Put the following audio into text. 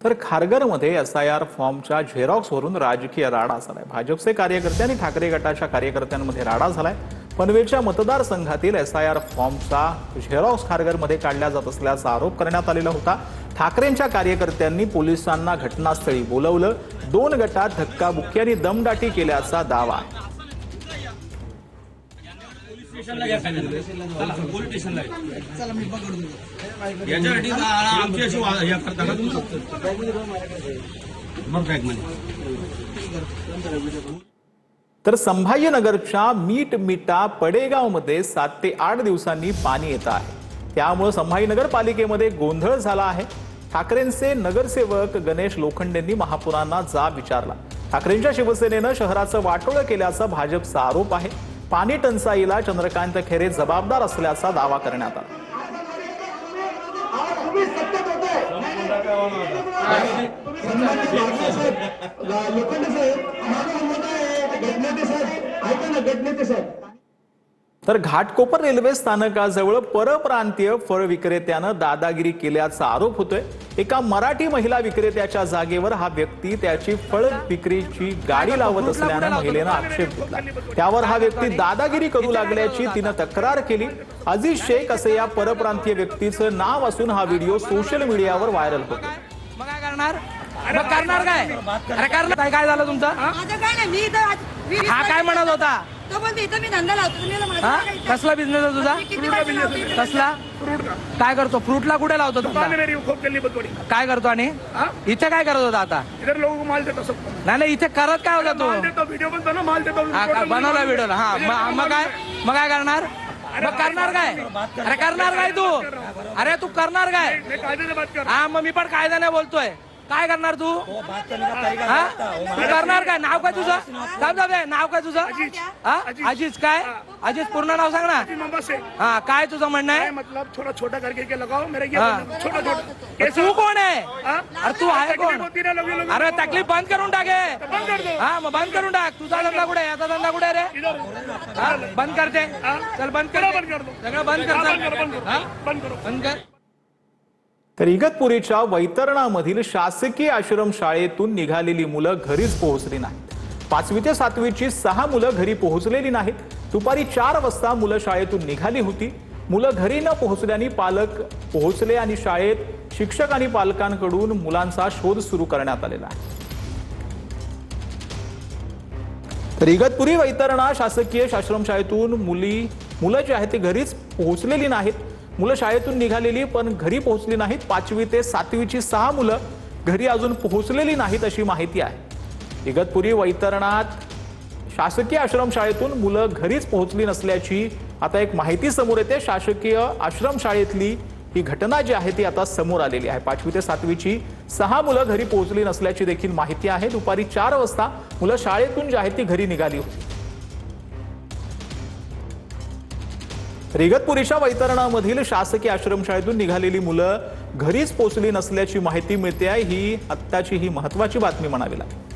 तर खारघरमध्ये एसआयआर फॉर्मच्या झेरॉक्सवरून राजकीय राडा झालाय। भाजपचे कार्यकर्ते आणि ठाकरे गटाच्या कार्यकर्त्यांमध्ये राडा झालाय। पनवेलच्या मतदारसंघातील एसआयआर फॉर्मचा झेरॉक्स खारघरमध्ये काढला जात असल्याचा आरोप करण्यात आलेला होता। ठाकरेंच्या कार्यकर्त्यांनी पोलिसांना घटनास्थळी बोलवलं। 2 गटात धक्काबुक्की आणि दमदाटी केल्याचा दावा आहे। तर संभाजीनगरच्या मीठमिटा पडेगावमध्ये 7 ते 8 दिवसांनी पाणी येत आहे। त्यामुळे संभाजीनगर पालिकेमध्ये गोंधळ झाला आहे। ठाकरेंचे नगरसेवक गणेश लोखंडेंनी महापुरांना जाब विचारला। ठाकरेंच्या शिवसेनेनं शहराचं वाटोळं केल्याचा भाजपचा आरोप आहे। पाणी टंचाईला चंद्रकांत खैरे जबाबदार असल्याचा दावा करण्यात आला। तर घाटकोपर रेल्वे स्थानकाजवळ परप्रांतीय फळ विक्रेत्यानं दादागिरी केल्याचा आरोप होतोय। एका मराठी महिला विक्रेत्याच्या जागेवर हा व्यक्ती त्याची फळ विक्रीची गाडी लावत असल्यानं महिलेनं आक्षेप घेतला। त्यावर हा व्यक्ती दादागिरी करू लागल्याची तिनं तक्रार केली। अजीज शेख असे या परप्रांतीय व्यक्तीचं नाव असून हा व्हिडिओ सोशल मीडियावर व्हायरल होतो। मग काय करणार? काय? अरे करणार काय झालं तुमचं? हा काय म्हणत होता? कसला बिझनेस आहे तुझा? कसला? काय करतो? फ्रूटला कुठे लावतो? काय करतो? आणि इथे काय करत होता आता? नाही इथे करत काय होता तू? बनवला व्हिडिओ? हा मग काय करणार? मग करणार काय? अरे करणार काय तू? अरे तू करणार काय? हा मग मी पण कायद्याने बोलतोय। काय करणार तू? तू करणार काय? नाव काय तुझं? नाव काय तुझं? अजीज काय? अजीज पूर्ण नाव सांग ना। हा काय तुझं म्हणणं आहे? मतलब थोड़ा छोटा करके लगाओ मेरे छोटा तू कोण आहे? अरे तू आहे कोण? अरे तकलीफ बंद करून टाके। हा मग बंद करून टाक। तुझा धंदा कुठे? याचा धंदा कुठे रे? बंद करते। चल बंद कर। सगळं बंद कर। बंद कर। तर इगतपुरीच्या वैतरणामधील शासकीय आश्रमशाळेतून निघालेली मुलं घरीच पोहोचली नाहीत। 5वी ते 7वीची 6 मुलं घरी पोहोचलेली नाहीत। दुपारी 4 वाजता मुलं शाळेतून निघाली होती। मुलं घरी न पोहोचल्याने पालक पोहोचले आणि शाळेत शिक्षक आणि पालकांकडून मुलांचा शोध सुरू करण्यात आलेला आहे। तर इगतपुरी वैतरणा शासकीय आश्रमशाळेतून मुलं जी आहेत ती घरीच पोहोचलेली नाहीत। मुलं शाळेतून निघालेली पण घरी पोहोचली नाहीत। 5वी ते 7वीची 6 मुलं घरी अजून पोहोचलेली नाहीत अशी माहिती आहे। इगतपुरी वैतरणात शासकीय आश्रमशाळेतून मुलं घरीच पोहोचली नसल्याची आता एक माहिती समोर येते। शासकीय आश्रमशाळेतली ही घटना जी आहे ती आता समोर आलेली आहे। 5वी ते 7वीची 6 मुलं घरी पोहोचली नसल्याची देखील माहिती आहे। दुपारी 4 वाजता मुलं शाळेतून जी आहेत ती घरी निघाली होती। इगतपुरीच्या वैतरणामधील शासकीय आश्रमशाळेतून निघालेली मुलं घरीच पोहोचली नसल्याची माहिती मिळते आहे। ही आत्ताची ही महत्त्वाची बातमी म्हणावी लागेल।